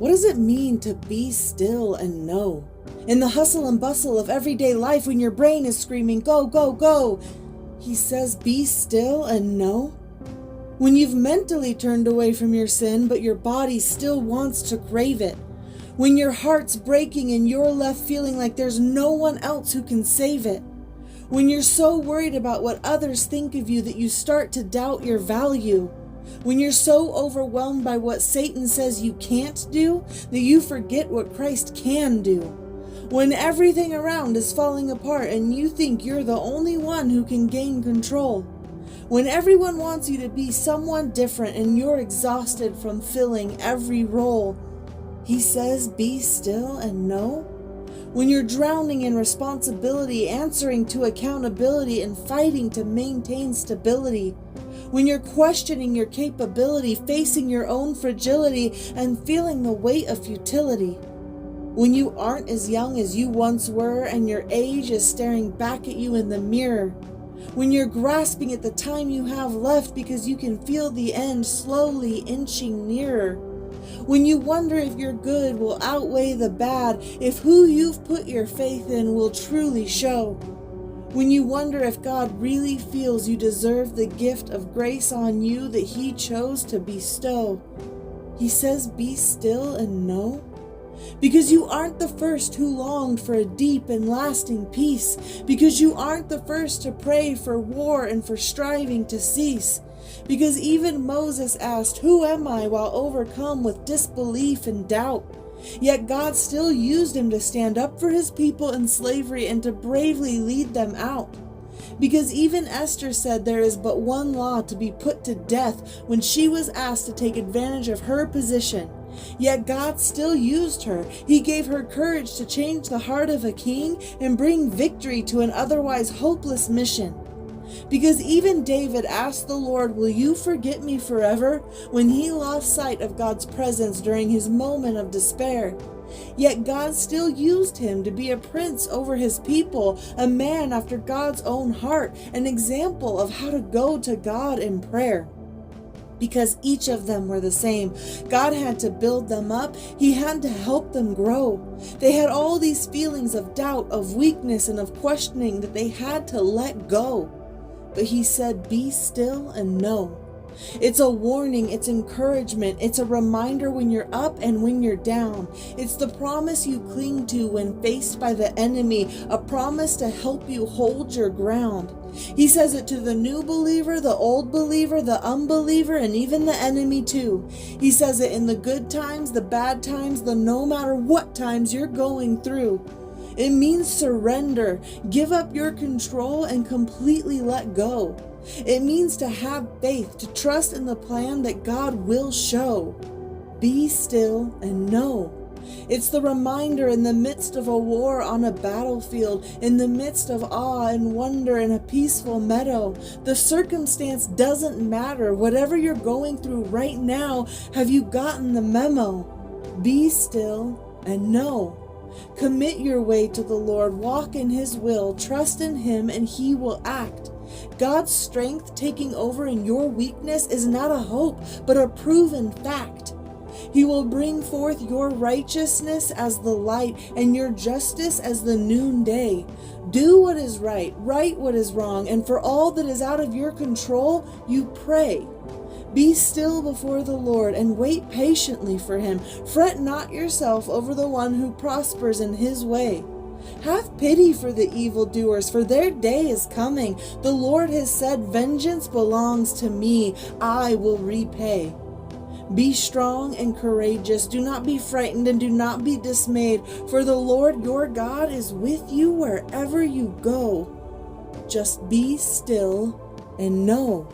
What does it mean to be still and know? In the hustle and bustle of everyday life, when your brain is screaming, go, go, go, he says, be still and know? When you've mentally turned away from your sin, but your body still wants to crave it. When your heart's breaking and you're left feeling like there's no one else who can save it. When you're so worried about what others think of you that you start to doubt your value. When you're so overwhelmed by what Satan says you can't do that you forget what Christ can do. When everything around is falling apart and you think you're the only one who can gain control. When everyone wants you to be someone different and you're exhausted from filling every role. He says, be still and know. When you're drowning in responsibility, answering to accountability, and fighting to maintain stability. When you're questioning your capability, facing your own fragility, and feeling the weight of futility. When you aren't as young as you once were, and your age is staring back at you in the mirror. When you're grasping at the time you have left because you can feel the end slowly inching nearer. When you wonder if your good will outweigh the bad, if who you've put your faith in will truly show. When you wonder if God really feels you deserve the gift of grace on you that He chose to bestow. He says, be still and know. Because you aren't the first who longed for a deep and lasting peace. Because you aren't the first to pray for war and for striving to cease. Because even Moses asked, who am I, while overcome with disbelief and doubt? Yet God still used him to stand up for his people in slavery and to bravely lead them out. Because even Esther said there is but one law to be put to death when she was asked to take advantage of her position. Yet God still used her. He gave her courage to change the heart of a king and bring victory to an otherwise hopeless mission. Because even David asked the Lord, will you forget me forever? When he lost sight of God's presence during his moment of despair. Yet God still used him to be a prince over his people, a man after God's own heart, an example of how to go to God in prayer. Because each of them were the same. God had to build them up. He had to help them grow. They had all these feelings of doubt, of weakness, and of questioning that they had to let go. But he said, be still and know. It's a warning, it's encouragement, it's a reminder when you're up and when you're down. It's the promise you cling to when faced by the enemy, a promise to help you hold your ground. He says it to the new believer, the old believer, the unbeliever, and even the enemy too. He says it in the good times, the bad times, the no matter what times you're going through. It means surrender, give up your control, and completely let go. It means to have faith, to trust in the plan that God will show. Be still and know. It's the reminder in the midst of a war on a battlefield, in the midst of awe and wonder in a peaceful meadow. The circumstance doesn't matter. Whatever you're going through right now, have you gotten the memo? Be still and know. Commit your way to the Lord, walk in His will, trust in Him, and He will act. God's strength taking over in your weakness is not a hope, but a proven fact. He will bring forth your righteousness as the light and your justice as the noonday. Do what is right what is wrong, and for all that is out of your control, you pray. Be still before the Lord and wait patiently for Him. Fret not yourself over the one who prospers in his way. Have pity for the evildoers, for their day is coming. The Lord has said, vengeance belongs to me. I will repay. Be strong and courageous. Do not be frightened and do not be dismayed, for the Lord your God is with you wherever you go. Just be still and know